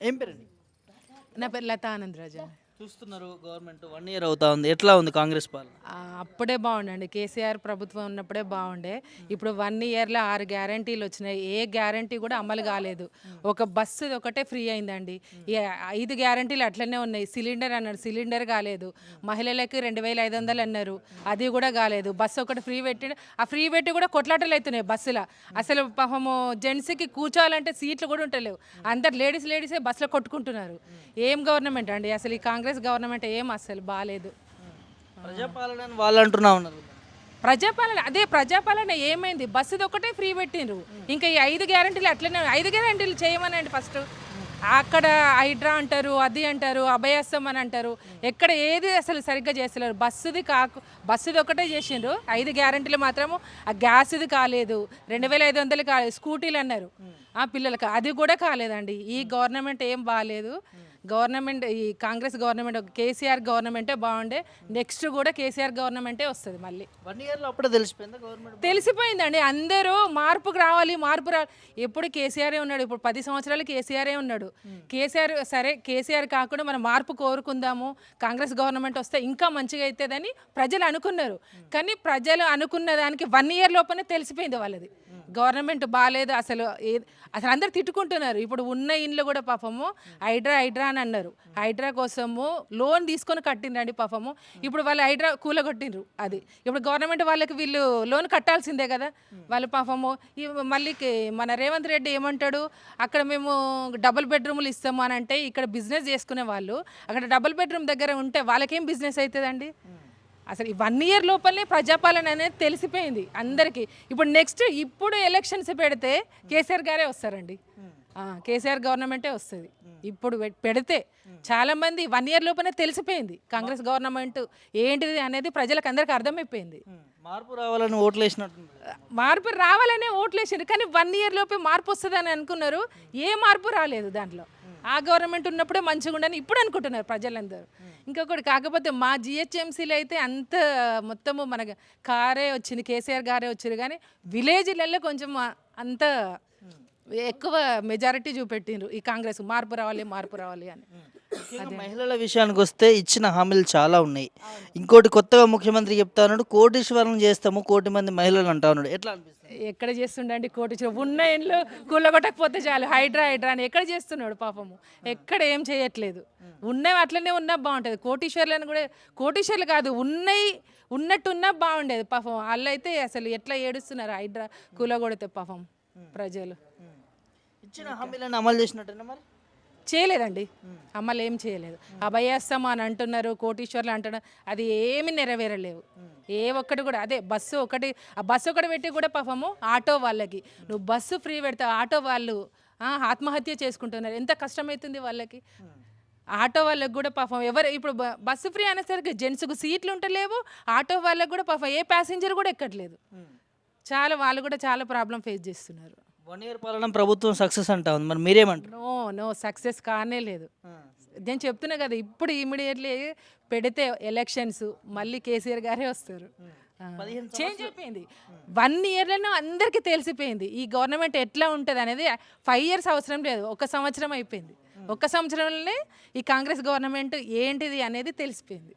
ఏం పేరండి? నా పేరు లతా ఆనందరాజు. చూస్తున్నారు గవర్నమెంట్ 1 ఇయర్ అవుతా ఉంది. ఎట్లా ఉంది కాంగ్రెస్ పాలన? అప్పుడే బాగుండండి, కేసీఆర్ ప్రభుత్వం ఉన్నప్పుడే బాగుండే. ఇప్పుడు 1 ఇయర్లో 6 గ్యారంటీలు వచ్చినాయి. ఏ గ్యారంటీ కూడా అమలు కాలేదు. ఒక బస్సు ఒకటే ఫ్రీ అయిందండి. ఈ 5 గ్యారంటీలు అట్లనే ఉన్నాయి. సిలిండర్ అన్నారు, సిలిండర్ కాలేదు. మహిళలకి 2500 అన్నారు, అది కూడా కాలేదు. బస్సు ఒకటి ఫ్రీ పెట్టి, ఆ ఫ్రీ పెట్టి కూడా కొట్లాటలు అవుతున్నాయి బస్సులో. అసలు పాపము జెంట్స్కి కూర్చోవాలంటే సీట్లు కూడా ఉంటలేవు. అందరు లేడీసే బస్సులో కొట్టుకుంటున్నారు. ఏం గవర్నమెంట్ అండి అసలు ఈ కాంగ్రెస్ గవర్నమెంట్? ఏం అసలు బాగాలేదు. ప్రజాపాలన అని వాళ్ళు అంటున్నా ఉన్నారు. ప్రజాపాలన ఏమైంది? బస్సుది ఒకటే ఫ్రీ పెట్టిండ్రు. ఇంకా ఈ 5 గ్యారంటీలు అట్లనే 5 గ్యారంటీలు చేయమనండి ఫస్ట్. అక్కడ హైడ్రా అంటారు, అది అంటారు, అభయాస్తం అని అంటారు. ఎక్కడ ఏది అసలు సరిగ్గా చేస్తలేరు. బస్సుది ఒకటే చేసిండ్రు. 5 గ్యారంటీలు మాత్రము ఆ గ్యాస్ది కాలేదు, 2500 కాలేదు. స్కూటీలు అన్నారు ఆ పిల్లలకి, అది కూడా కాలేదండి. ఈ గవర్నమెంట్ ఏం బాగాలేదు. గవర్నమెంట్ ఈ కాంగ్రెస్ గవర్నమెంట్, కేసీఆర్ గవర్నమెంటే బాగుండే. నెక్స్ట్ కూడా కేసీఆర్ గవర్నమెంటే వస్తుంది మళ్ళీ. 1 ఇయర్లో అప్పుడే తెలిసిపోయిందా గవర్నమెంట్? తెలిసిపోయిందండి. అందరూ మార్పు రావాలి. ఎప్పుడు కేసీఆరే ఉన్నాడు. ఇప్పుడు 10 సంవత్సరాలు కేసీఆరే ఉన్నాడు. కేసీఆర్ సరే, కేసీఆర్ కాకుండా మనం మార్పు కోరుకుందాము, కాంగ్రెస్ గవర్నమెంట్ వస్తే ఇంకా మంచిగా అవుతుందని ప్రజలు అనుకున్నారు. కానీ ప్రజలు అనుకున్న దానికి 1 ఇయర్ లోపలనే తెలిసిపోయింది వాళ్ళది గవర్నమెంట్ బాగాలేదు. అసలు అందరు తిట్టుకుంటున్నారు. ఇప్పుడు ఉన్న ఇండ్లు కూడా పాపము హైడ్రా అని అన్నారు. హైడ్రా కోసము లోన్ తీసుకొని కట్టిండ్రండి పాపము. ఇప్పుడు వాళ్ళు హైడ్రా కూలగొట్టిండ్రు. అది ఇప్పుడు గవర్నమెంట్ వాళ్ళకి వీళ్ళు లోన్ కట్టాల్సిందే కదా. వాళ్ళు పాపము మళ్ళీ మన రేవంత్ రెడ్డి ఏమంటాడు, అక్కడ మేము డబుల్ బెడ్రూమ్లు ఇస్తాము అని అంటే, ఇక్కడ బిజినెస్ చేసుకునే వాళ్ళు అక్కడ డబుల్ బెడ్రూమ్ దగ్గర ఉంటే వాళ్ళకేం బిజినెస్ అవుతుందండి? అసలు ఈ 1 ఇయర్ లోపలనే ప్రజాపాలన అనేది తెలిసిపోయింది అందరికీ. ఇప్పుడు ఎలక్షన్స్ పెడితే కేసీఆర్ గారే వస్తారండి. కేసీఆర్ గవర్నమెంటే వస్తుంది. ఇప్పుడు పెడితే చాలామంది 1 ఇయర్ లోపలనే తెలిసిపోయింది కాంగ్రెస్ గవర్నమెంట్ ఏంటిది అనేది ప్రజలకు అందరికీ అర్థమైపోయింది. మార్పు రావాలని ఓట్లు వేసినట్టు. మార్పు రావాలనే ఓట్లు వేసారు, కానీ 1 ఇయర్ లోపే మార్పు వస్తుందని అనుకున్నారు. ఏ మార్పు రాలేదు దాంట్లో. ఆ గవర్నమెంట్ ఉన్నప్పుడే మంచిగా ఉండని ఇప్పుడు అనుకుంటున్నారు ప్రజలందరూ. ఇంకొకటి కాకపోతే మా జిహెచ్ఎంసీలో అయితే అంత మొత్తము మన కారే వచ్చింది, కేసీఆర్ గారే వచ్చారు. కానీ విలేజ్లలో కొంచెం అంత ఎక్కువ మెజారిటీ చూపెట్టిండ్రు ఈ కాంగ్రెస్. మార్పు రావాలి అని. మహిళల విషయానికి వస్తే ఇచ్చిన హామీలు చాలా ఉన్నాయి. ఇంకోటి కొత్తగా ముఖ్యమంత్రి చెప్తా ఉన్నాడు, కోటీశ్వరం చేస్తాము, 1 కోటి మంది మహిళలు అంటా ఉన్నాడు. ఎట్లా అనిపిస్తుంది? ఎక్కడ చేస్తుండండి కోటీశ్వరం? ఉన్న ఇండ్లు కూలగొట్టకపోతే చాలు, హైడ్రా అని ఎక్కడ చేస్తున్నాడు పాపము? ఎక్కడ ఏం చేయట్లేదు. ఉన్నవి అట్లనే ఉన్నా బాగుంటుంది. కోటీశ్వర్లను కూడా, కోటీశ్వర్లు కాదు, ఉన్నట్టున్నా బాగుండేది పాపం. వాళ్ళైతే అసలు ఎట్లా ఏడుస్తున్నారు హైడ్రా కూలగొడితే పాపం ప్రజలు. ఇచ్చిన హామీలను అమలు చేసినట్టేనా మరి? చేయలేదండి, అమలు ఏం చేయలేదు. అభయాస్తం అని అంటున్నారు, కోటీశ్వర్లు అంటున్నారు, అది ఏమి నెరవేరలేవు. ఏ ఒక్కటి కూడా అదే బస్సు ఒకటి పెట్టి కూడా పాపము ఆటో వాళ్ళకి నువ్వు బస్సు ఫ్రీ పెడితే ఆటో వాళ్ళు ఆత్మహత్య చేసుకుంటున్నారు. ఎంత కష్టమవుతుంది వాళ్ళకి. ఆటో వాళ్ళకి కూడా పాపం ఇప్పుడు బస్సు ఫ్రీ అనేసరికి జెంట్స్కు సీట్లు ఉంటలేవు. ఆటో వాళ్ళకి కూడా పాపం ఏ ప్యాసింజర్ కూడా ఎక్కట్లేదు. వాళ్ళు కూడా చాలా ప్రాబ్లం ఫేస్ చేస్తున్నారు. 1 ఇయర్ పాలన ప్రభుత్వం సక్సెస్ అంటా ఉంది, మరి మీరేమంటారు? నో సక్సెస్ కానే లేదు. నేను చెప్తున్నా కదా, ఇప్పుడు ఇమీడియట్లీ పెడితే ఎలక్షన్స్ మళ్ళీ కేసీఆర్ గారే వస్తారు. చేంజ్ అయిపోయింది. 1 ఇయర్లోనే అందరికీ తెలిసిపోయింది ఈ గవర్నమెంట్ ఎట్లా ఉంటుంది అనేది. 5 ఇయర్స్ అవసరం లేదు, 1 సంవత్సరం అయిపోయింది. 1 సంవత్సరంలోనే ఈ కాంగ్రెస్ గవర్నమెంట్ ఏంటిది అనేది తెలిసిపోయింది.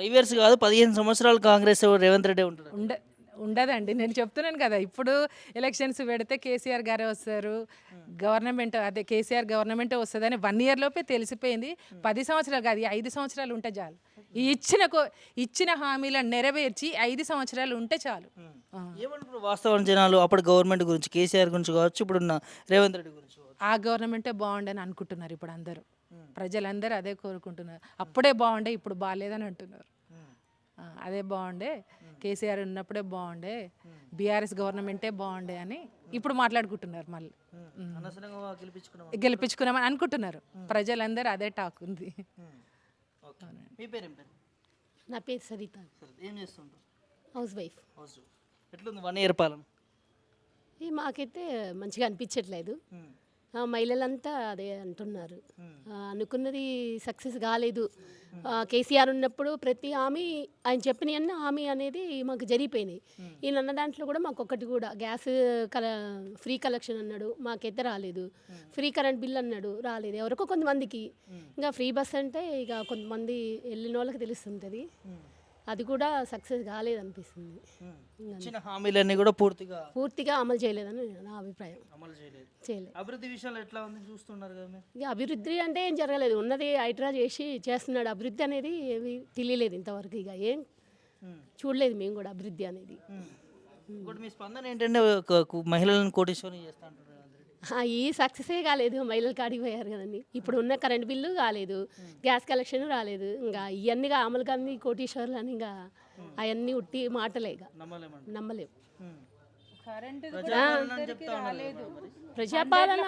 5 ఇయర్స్ కాదు, 15 సంవత్సరాలు కాంగ్రెస్ రేవంత్ రెడ్డి ఉంటారు. ఉండదండి. నేను చెప్తున్నాను కదా, ఇప్పుడు ఎలక్షన్స్ పెడితే కేసీఆర్ గారే వస్తారు. గవర్నమెంట్ అదే కేసీఆర్ గవర్నమెంటే వస్తుందని 1 ఇయర్ లోపే తెలిసిపోయింది. 10 సంవత్సరాలు కాదు, 5 సంవత్సరాలు ఉంటే చాలు. ఈ ఇచ్చిన హామీలను నెరవేర్చి 5 సంవత్సరాలు ఉంటే చాలు. ఏమంటారు వాస్తవం జనాలు అప్పుడు గవర్నమెంట్ గురించి, కేసీఆర్ గురించి కావచ్చు, ఇప్పుడున్న రేవంత్ రెడ్డి గురించి? ఆ గవర్నమెంటే బాగుండని అనుకుంటున్నారు ఇప్పుడు అందరూ. ప్రజలందరూ అదే కోరుకుంటున్నారు. అప్పుడే బాగుండే, ఇప్పుడు బాగాలేదని అంటున్నారు. అదే బాగుండే, కేసీఆర్ ఉన్నప్పుడే బాగుండే, బీఆర్ఎస్ గవర్నమెంటే బాగుండే అని ఇప్పుడు మాట్లాడుకుంటున్నారు. మళ్ళీ గెలిపించుకున్నామని అనుకుంటున్నారు ప్రజలందరూ. అదే టాక్ ఉంది. నా పేరు సరిత. ఏం చేస్తుంటారు? House wife. ఎట్లుంది 1 ఇయర్ పాలన? మాకైతే మంచిగా అనిపించట్లేదు. మహిళలంతా అదే అంటున్నారు. అనుకున్నది సక్సెస్ కాలేదు. కేసీఆర్ ఉన్నప్పుడు ప్రతి హామీ ఆయన చెప్పినవన్నీ హామీ అనేది మాకు జరిగిపోయినాయి. ఈయన అన్న దాంట్లో కూడా మాకు ఒకటి కూడా గ్యాస్ ఫ్రీ కలెక్షన్ అన్నాడు, మాకైతే రాలేదు. ఫ్రీ కరెంట్ బిల్ అన్నాడు, రాలేదు. ఎవరికో కొంతమందికి. ఇంకా ఫ్రీ బస్ అంటే ఇక కొంతమంది వెళ్ళిన వాళ్ళకి తెలుస్తుంటుంది. అది కూడా సక్సెస్ కాలేదనిపిస్తుంది. ఇచ్చిన హామీలన్నీ కూడా పూర్తిగా అమలు చేయలేదని నా అభిప్రాయం. అమలు చేయలేదు. చేయలేదు. అభివృద్ధి విషయాలు ఎట్లా ఉంది చూస్తున్నారు కదా మీరు. ఇక అభివృద్ధి అంటే ఏం జరగలేదు. ఉన్నది హైడ్రా చేస్తున్నాడు. అభివృద్ధి అనేది ఏమి తెలియలేదు ఇంతవరకు. ఇక ఏం చూడలేదు మేము కూడా అభివృద్ధి అనేది. ఇంకోటి మీ స్పందన ఏంటంటే మహిళలను కోటీశ్వరం చేస్తా అంటారు కదా అందరూ. ఈ సక్సెసే కాలేదు. మహిళలు కాడికి పోయారు కదండి. ఇప్పుడు ఉన్న కరెంట్ బిల్లు కాలేదు, గ్యాస్ కలెక్షన్ రాలేదు. ఇంకా ఇవన్నీ అమలు కానీ కోటీశ్వర్లు అని ఇంకా అవన్నీ ఉట్టి మాటలే. ఇక నమ్మలేము. ప్రజాపాలన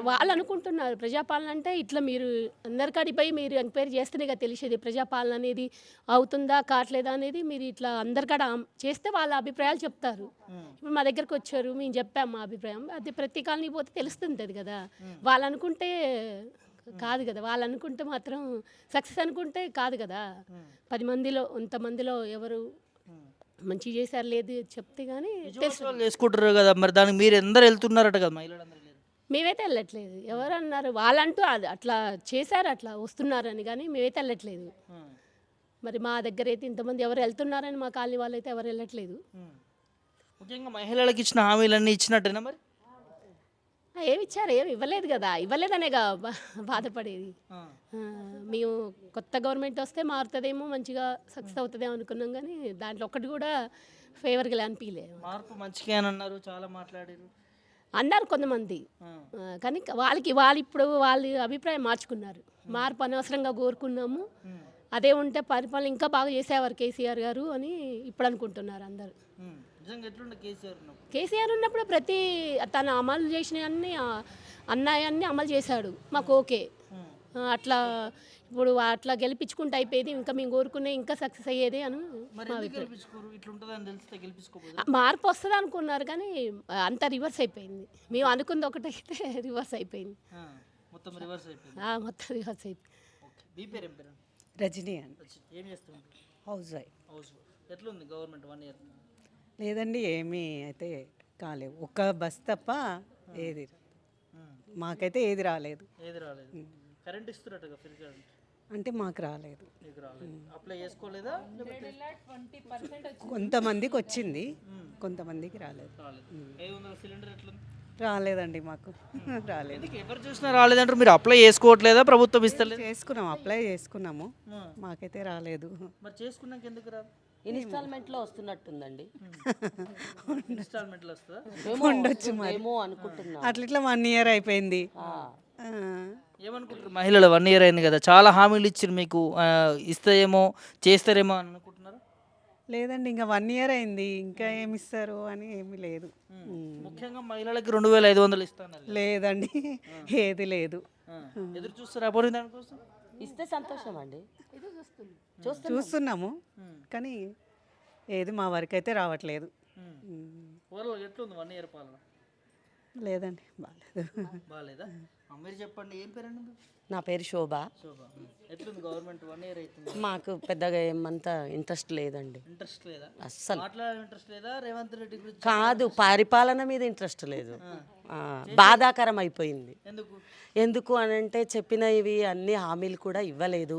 వాళ్ళు అనుకుంటున్నారు. ప్రజాపాలన అంటే ఇట్లా మీరు అందరికాడిపై మీరు ఎంక్వైరీ చేస్తేనే కదా తెలిసేది ప్రజాపాలన అనేది అవుతుందా కావట్లేదా అనేది. మీరు ఇట్లా అందరికాడ చేస్తే వాళ్ళ అభిప్రాయాలు చెప్తారు. ఇప్పుడు మా దగ్గరకు వచ్చారు, మేము చెప్పాము మా అభిప్రాయం. అది ప్రతి కాలనీ పోతే తెలుస్తుంటుంది కదా. వాళ్ళు అనుకుంటే కాదు కదా. వాళ్ళు అనుకుంటే మాత్రం సక్సెస్ అనుకుంటే కాదు కదా. 10 మందిలో ఇంతమందిలో ఎవరు మంచి చేశారు లేదు చెప్తే కానీ చేసుకుంటారు కదా. మరి దానికి మీరు అందరు వెళ్తున్నారట కదా మహిళలందరూ. మేమైతే వెళ్ళట్లేదు. ఎవరు అన్నారు వాళ్ళంటూ అది అట్లా చేశారు, అట్లా వస్తున్నారని. కానీ మేమైతే వెళ్ళట్లేదు. మరి మా దగ్గర అయితే ఇంతమంది ఎవరు వెళ్తున్నారని మా కాలనీ వాళ్ళు అయితే ఎవరు వెళ్ళట్లేదు. ముఖ్యంగా మహిళలకు ఇచ్చిన హామీలన్నీ ఇచ్చినట్టేనా మరి? ఏమి ఇచ్చారు? ఏమి ఇవ్వలేదు కదా. ఇవ్వలేదనేగా బాధపడేది. మేము కొత్త గవర్నమెంట్ వస్తే మారుతుందేమో, మంచిగా సక్సెస్ అవుతుందేమో అనుకున్నాం. కానీ దాంట్లో ఒక్కటి కూడా ఫేవర్గా అనిపించలేదు. మార్పు మంచిగా అని అన్నారు, చాలా మాట్లాడారు అన్నారు కొంతమంది. కానీ వాళ్ళు ఇప్పుడు వాళ్ళ అభిప్రాయం మార్చుకున్నారు. మార్పు అనవసరంగా కోరుకున్నాము, అదే ఉంటే పరిపాలన ఇంకా బాగా చేసేవారు కేసీఆర్ గారు అని ఇప్పుడు అనుకుంటున్నారు అందరూ. కేసీఆర్ ఉన్నప్పుడు ప్రతి తను అమలు చేసినవన్నీ అన్నాయన్నీ అమలు చేశాడు. మాకు ఓకే. అట్లా ఇప్పుడు అట్లా గెలిపించుకుంటూ అయిపోయేది. ఇంకా మేము కోరుకునే ఇంకా సక్సెస్ అయ్యేది అని మార్పు వస్తుంది అనుకున్నారు. కానీ అంతా రివర్స్ అయిపోయింది. మేము అనుకుంది ఒకటైతే రివర్స్ అయిపోయింది. మొత్తం రివర్స్ అయిపోయింది. రజనీ అండి. ఏం చేస్తుంది? House wife. ఎట్లుంది గవర్నమెంట్ 1 ఇయర్? లేదండి, ఏమీ అయితే కాలేవు. ఒక్క బస్ తప్ప ఏది మాకైతే ఏది రాలేదు. కరెంట్ ఇస్తున్నట్టుగా ఫ్రీ కరెంట్ అంటే మాకు రాలేదు. అప్లై చేసుకోలేదా? కొంతమందికి వచ్చింది, కొంతమందికి రాలేదు. సిలిండర్ ఎట్లుంది? రాలేదండి మాకు. రాలేదు. ఎవరు చూసినా రాలేదంటారు. మీరు అప్లై చేసుకోవట్లేదా? ప్రభుత్వం ఇస్తలేదు? చేసుకున్నాము, అప్లై చేసుకున్నాము, మాకైతే రాలేదు. మరి చేసుకున్నాక ఎందుకు రాదు? ఇన్స్టాల్మెంట్లో వస్తున్నట్టుందండి. ఇన్స్టాల్మెంట్లో వస్తుందా? ఉండొచ్చు మరి, అనుకుంటున్నా. అట్లా 1 ఇయర్ అయిపోయింది. ఏమనుకుంటారు మహిళలు? 1 ఇయర్ అయింది కదా, చాలా హామీలు ఇచ్చారు మీకు. ఇస్తాయేమో చేస్తారేమో అని అనుకుంటున్నారా? లేదండి, ఇంకా 1 ఇయర్ అయింది, ఇంకా ఏమి ఇస్తారు అని ఏమీ లేదు. ముఖ్యంగా మహిళలకి 2500 ఇస్తాను. లేదండి, ఏది లేదు. ఎదురు చూస్తారా అప్పుడు దానికోసం? ఇస్తే సంతోషం అండి. చూస్తున్నాము కానీ ఏది మా వరకు అయితే రావట్లేదు. ఎట్లుంది 1 ఇయర్ పాలన? లేదండి, బాగాలేదా? మీరు చెప్పండి, ఏం పేరండి? నా పేరు శోభ. ఎట్లుంది గవర్నమెంట్ 1 ఇయర్ అవుతుంది? మాకు పెద్దగా ఏమంతా ఇంట్రెస్ట్ లేదండి. ఇంట్రెస్ట్ లేదా? అస్సలు ఇంట్రెస్ట్ లేదా? రేవంత్ రెడ్డి గురించి కాదు, పరిపాలన మీద ఇంట్రెస్ట్ లేదు. బాధాకరం అయిపోయింది. ఎందుకు అని అంటే చెప్పినవి అన్ని హామీలు కూడా ఇవ్వలేదు.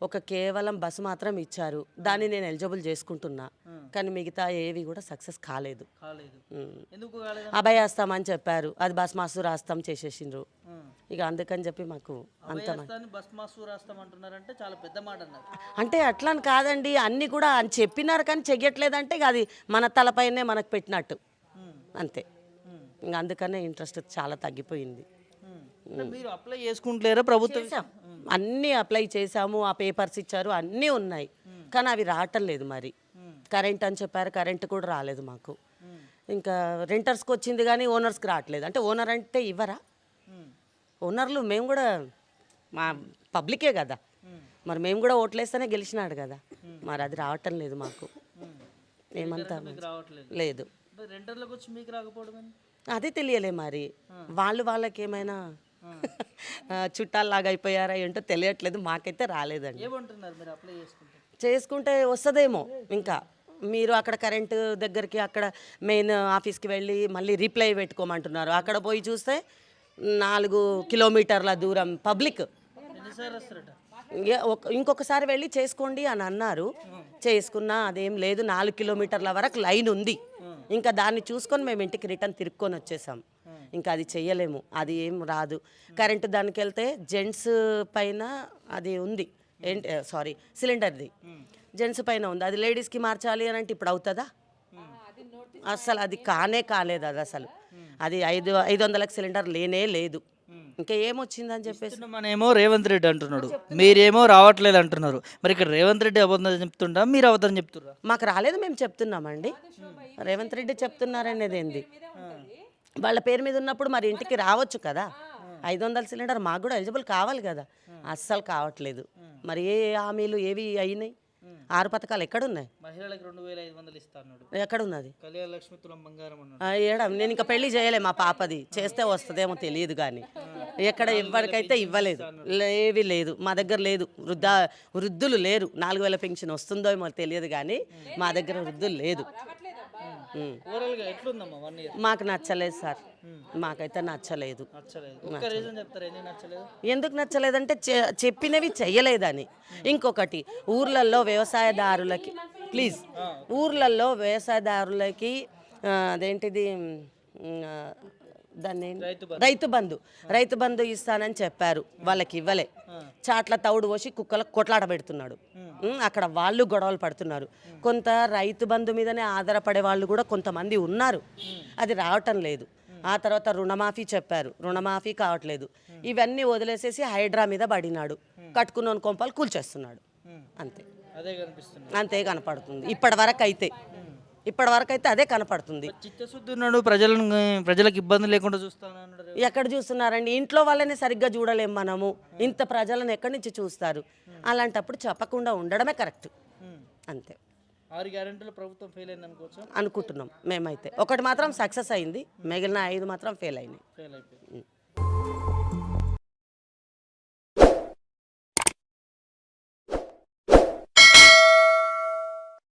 ఒక కేవలం బస్సు మాత్రం ఇచ్చారు, దాన్ని నేను ఎలిజిబుల్ చేసుకుంటున్నా. కానీ మిగతా ఏవి కూడా సక్సెస్ కాలేదు. అభయహస్తం అని చెప్పారు, అది బస్ మాసు రాస్తాం చేసేసిండ్రు. ఇక అందుకని చెప్పి మాకు అంత అంటే అట్లా అని కాదండి, అన్ని కూడా అని చెప్పినారు కానీ చెయ్యట్లేదంటే ఇక అది మన తలపైనే మనకు పెట్టినట్టు అంతే. ఇంకా అందుకనే ఇంట్రెస్ట్ చాలా తగ్గిపోయింది. మీరు అప్లై చేసుకుంటలేరా? ప్రభుత్వం అన్నీ అప్లై చేసాము, ఆ పేపర్స్ ఇచ్చారు, అన్నీ ఉన్నాయి కానీ అవి రావటం లేదు. మరి కరెంట్ అని చెప్పారు, కరెంట్ కూడా రాలేదు మాకు. ఇంకా రెంటర్స్కి వచ్చింది కానీ ఓనర్స్కి రావట్లేదు. అంటే ఓనర్ అంటే ఇవ్వరా? ఓనర్లు మేము కూడా మా పబ్లికే కదా, మరి మేము కూడా ఓట్లేస్తేనే గెలిచినాడు కదా, మరి అది రావటం లేదు మాకు. ఏమంతా లేదు. అదే తెలియలే మరి వాళ్ళకి ఏమైనా చుట్టాల్లాగా అయిపోయారా ఏంటో తెలియట్లేదు, మాకైతే రాలేదండి. ఏమంటున్నారు మీరు అప్లై చేసుకుంటే? చేసుకుంటే వస్తుందేమో. ఇంకా మీరు అక్కడ కరెంటు దగ్గరికి అక్కడ మెయిన్ ఆఫీస్కి వెళ్ళి మళ్ళీ రిప్లై పెట్టుకోమంటున్నారు. అక్కడ పోయి చూస్తే 4 కిలోమీటర్ల దూరం పబ్లిక్. ఎన్నిసార్లు వస్తారట? ఇంకొకసారి వెళ్ళి చేసుకోండి అని అన్నారు. చేసుకున్నా అదేం లేదు, 4 కిలోమీటర్ల వరకు లైన్ ఉంది. ఇంకా దాన్ని చూసుకొని మేము ఇంటికి రిటర్న్ తిరుక్కొని వచ్చేసాం. ఇంకా అది చెయ్యలేము, అది ఏం రాదు. కరెంటు దానికి వెళ్తే జెంట్స్ పైన అది ఉంది, ఏంటి సారీ సిలిండర్ది జెంట్స్ పైన ఉంది. అది లేడీస్కి మార్చాలి అని అంటే ఇప్పుడు అవుతుందా? అసలు అది కాలేదు. అది అసలు అది 500కి సిలిండర్ లేనే లేదు. ఇంకా ఏమొచ్చిందని చెప్పేసి మనమేమో రేవంత్ రెడ్డి అంటున్నాడు, మీరేమో రావట్లేదు అంటున్నారు. మరి ఇక్కడ రేవంత్ రెడ్డి అబద్ధం చెప్తుంటా, మీరు అబద్ధం చెప్తుర్రా? మాకు రాలేదు, మేము చెప్తున్నామండి. రేవంత్ రెడ్డి చెప్తున్నారనేది ఏంది? వాళ్ళ పేరు మీద ఉన్నప్పుడు మరి ఇంటికి రావచ్చు కదా. 500 సిలిండర్ మాకు కూడా ఎలిజిబుల్ కావాలి కదా. అస్సలు కావట్లేదు. మరి ఏ హామీలు ఏవి అయినాయి? 6 పథకాలు ఎక్కడున్నాయి? మహిళలకు 2500 ఇస్తా అన్నాడు. ఎక్కడున్నది? కళ్యాణ లక్ష్మి తులం బంగారం అన్నాడు. ఏడా నేను ఇంకా పెళ్లి చేయలే మా పాపది, చేస్తే వస్తుందేమో తెలియదు కానీ ఎక్కడ ఎవరికైతే ఇవ్వలేదు, ఏవి లేదు మా దగ్గర లేదు. వృద్ధులు లేరు. 4000 పెన్షన్ వస్తుందో ఏమో తెలియదు కానీ మా దగ్గర వృద్ధులు లేదు. ఓవరాల్గా ఎట్లుందమ్మా 1 ఇయర్? మాకు నచ్చలేదు సార్, మాకైతే నచ్చలేదు. నచ్చలేదు. ఒక్క రీజన్ చెప్తారా ఎందుకు నచ్చలేదు? ఎందుకు నచ్చలేదంటే చెప్పినవి చెయ్యలేదని. ఇంకొకటి ఊర్లలో వ్యవసాయదారులకి అదేంటిది దాన్ని రైతు బంధు ఇస్తానని చెప్పారు, వాళ్ళకి ఇవ్వలే. చాట్ల తౌడు పోసి కుక్కలకు కొట్లాట పెడుతున్నాడు. అక్కడ వాళ్ళు గొడవలు పడుతున్నారు. కొంత రైతు బంధు మీదనే ఆధారపడే వాళ్ళు కూడా కొంతమంది ఉన్నారు, అది రావటం లేదు. ఆ తర్వాత రుణమాఫీ చెప్పారు, రుణమాఫీ కావట్లేదు. ఇవన్నీ వదిలేసేసి హైడ్రా మీద పడినాడు, కట్టుకున్న కొంపలు కూల్చేస్తున్నాడు. అంతే, అదే కనిపిస్తుంది, అంతే కనపడుతుంది. ఇప్పటి వరకు అయితే అదే కనపడుతుంది. చిత్తశుద్ధి ఉన్నాడు, ప్రజలకు ఇబ్బంది లేకుండా చూస్తాను అన్నాడు. ఎక్కడ చూస్తున్నారండి? ఇంట్లో వాళ్ళని సరిగ్గా చూడలేం మనము. ఇంత ప్రజలను ఎక్కడి నుంచి చూస్తారు? అలాంటప్పుడు చెప్పకుండా ఉండడమే కరెక్ట్. అంతే. 6 గ్యారెంటీలు ప్రభుత్వం ఫెయిల్ అయింది అనుకోవచ్చు అనుకుంటున్నాం మేమైతే. ఒకటి మాత్రం సక్సెస్ అయింది, మిగిలిన 5 మాత్రం ఫెయిల్ అయినాయి. ఫెయిల్ అయిపోయింది.